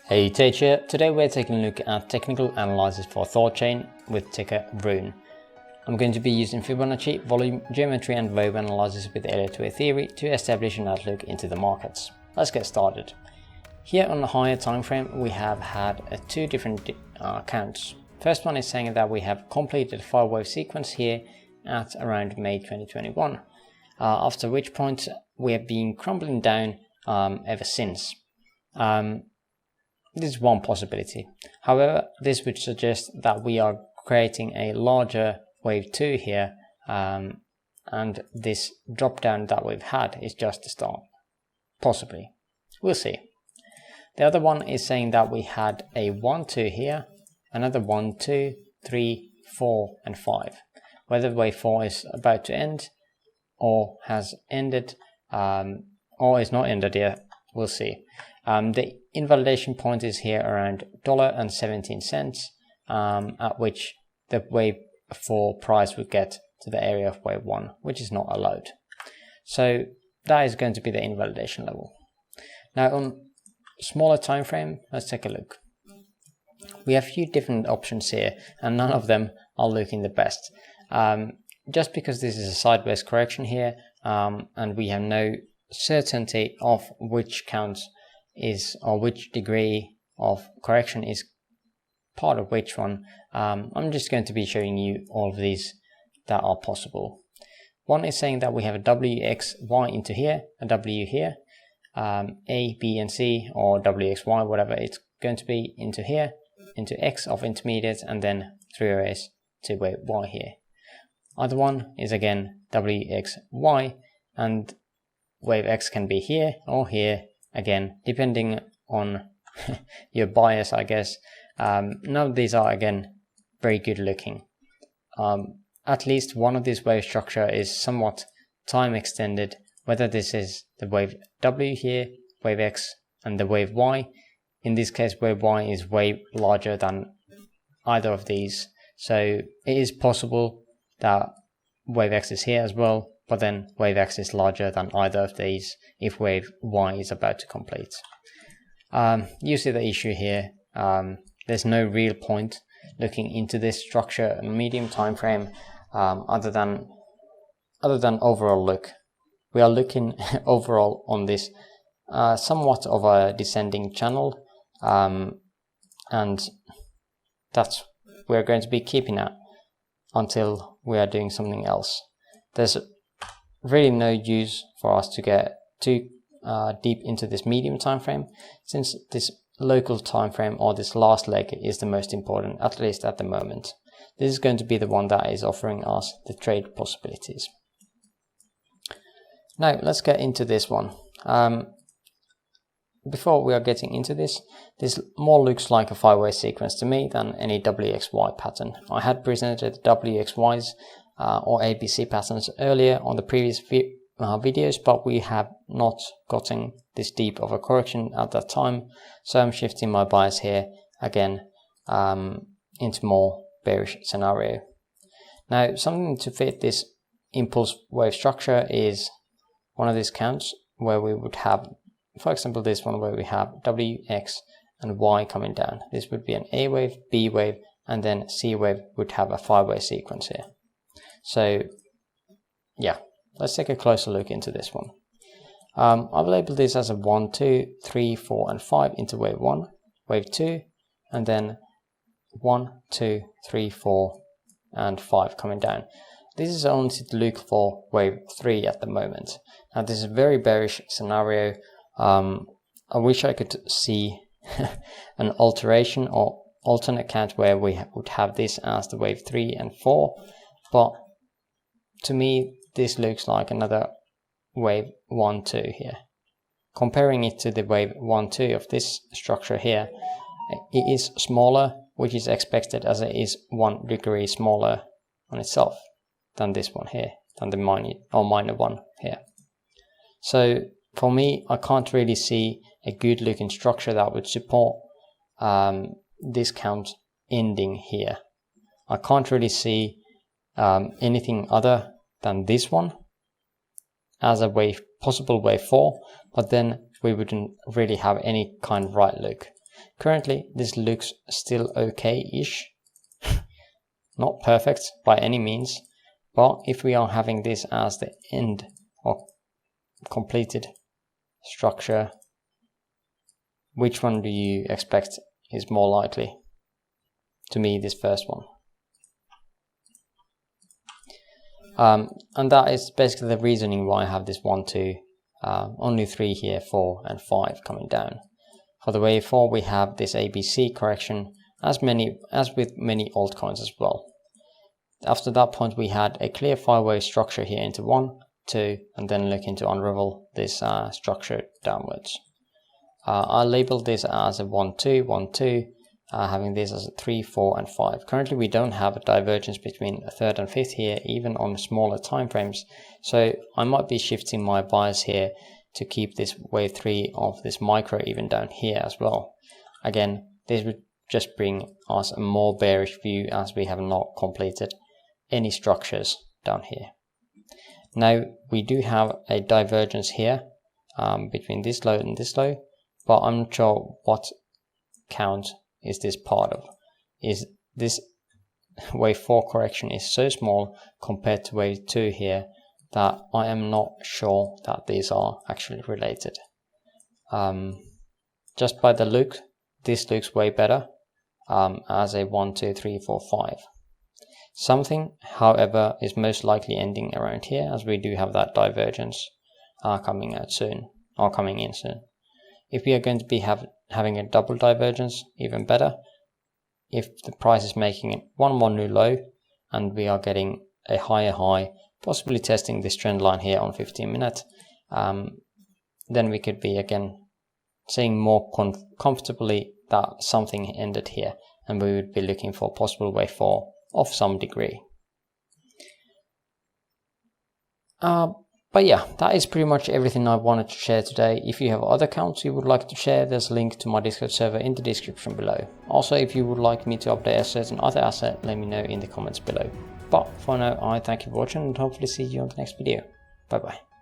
Hey Tate here. Today we're taking a look at technical analysis for THORCHAIN with ticker RUNE. I'm going to be using Fibonacci, volume, geometry and wave analysis with Elliott Wave theory to establish an outlook into the markets. Let's get started. Here on the higher time frame we have had two different counts. First one is saying that we have completed a 5-wave sequence here at around May 2021, after which point we have been crumbling down ever since. This is one possibility. However, this would suggest that we are creating a larger wave 2 here, and this drop down that we've had is just the start. Possibly. We'll see. The other one is saying that we had a 1, 2 here, another 1, 2, 3, 4 and 5. Whether wave 4 is about to end or has ended or is not ended yet, we'll see. The invalidation point is here around $1.17, at which the wave 4 price would get to the area of wave 1, which is not allowed. So that is going to be the invalidation level. Now on smaller time frame, let's take a look. We have a few different options here and none of them are looking the best. Just because this is a sideways correction here, and we have no certainty of which count is or which degree of correction is part of which one, I'm just going to be showing you all of these that are possible. One is saying that we have a WXY into here, a W here, A, B and C, or WXY, whatever it's going to be, into here, into X of intermediate, and then 3 arrays to wave Y here. Other one is again WXY, and wave X can be here or here, again depending on your bias, I guess. None of these are again very good looking. At least one of these wave structure is somewhat time extended, whether this is the wave W here, wave X and the wave Y. In this case wave Y is way larger than either of these, so it is possible that wave X is here as well, but then wave X is larger than either of these if wave Y is about to complete. You see the issue here. There's no real point looking into this structure in medium time frame, other than overall look. We are looking overall on this somewhat of a descending channel, and that's we're going to be keeping at until we are doing something else. There's really no use for us to get too deep into this medium time frame, since this local time frame or this last leg is the most important, at least at the moment. This is going to be the one that is offering us the trade possibilities. Now let's get into this one. Before we are getting into this more looks like a 5-way sequence to me than any WXY pattern. I had presented WXYs or ABC patterns earlier on the previous videos, but we have not gotten this deep of a correction at that time, so I'm shifting my bias here again into more bearish scenario. Now something to fit this impulse wave structure is one of these counts where we would have, for example, this one where we have W, X and Y coming down. This would be an A wave, B wave, and then C wave would have a 5-way sequence here. So yeah, let's take a closer look into this one. I've labeled this as a 1, 2, 3, 4 and 5 into wave 1, wave 2, and then 1, 2, 3, 4 and 5 coming down. This is only to look for wave 3 at the moment. Now this is a very bearish scenario. I wish I could see an alteration or alternate count where we would have this as the wave 3 and 4, but to me this looks like another wave 1, 2 here. Comparing it to the wave 1, 2 of this structure here, it is smaller, which is expected as it is 1 degree smaller on itself than this one here, than the minor one here. So for me, I can't really see a good looking structure that would support this count ending here. I can't really see anything other than this one as a possible wave 4, but then we wouldn't really have any kind of right look. Currently, this looks still okay-ish. Not perfect by any means, but if we are having this as the end or completed structure, which one do you expect is more likely? To me, this first one. And that is basically the reasoning why I have this 1, 2, only 3 here, 4 and 5 coming down. For the wave 4 we have this ABC correction as with many altcoins as well. After that point we had a clear 5-wave structure here into 1, 2 and then looking to unravel this structure downwards. I labeled this as a 1, 2, 1, 2. Having this as a 3, 4 and 5. Currently we don't have a divergence between a third and fifth here, even on smaller time frames, so I might be shifting my bias here to keep this wave 3 of this micro even down here as well. Again, this would just bring us a more bearish view as we have not completed any structures down here. Now we do have a divergence here between this low and this low, but I'm not sure what count is this part of. Is this wave 4 correction is so small compared to wave 2 here that I am not sure that these are actually related. Just by the look, this looks way better as a 1, 2, 3, 4, 5. Something, however, is most likely ending around here, as we do have that divergence coming out soon, or coming in soon. If we are going to be having a double divergence, even better. If the price is making one more new low and we are getting a higher high, possibly testing this trend line here on 15 minutes, then we could be again seeing more comfortably that something ended here, and we would be looking for possible wave 4 of some degree. But yeah, that is pretty much everything I wanted to share today. If you have other accounts you would like to share, there's a link to my Discord server in the description below. Also, if you would like me to update a certain other asset, let me know in the comments below. But for now, I thank you for watching and hopefully see you on the next video. Bye bye.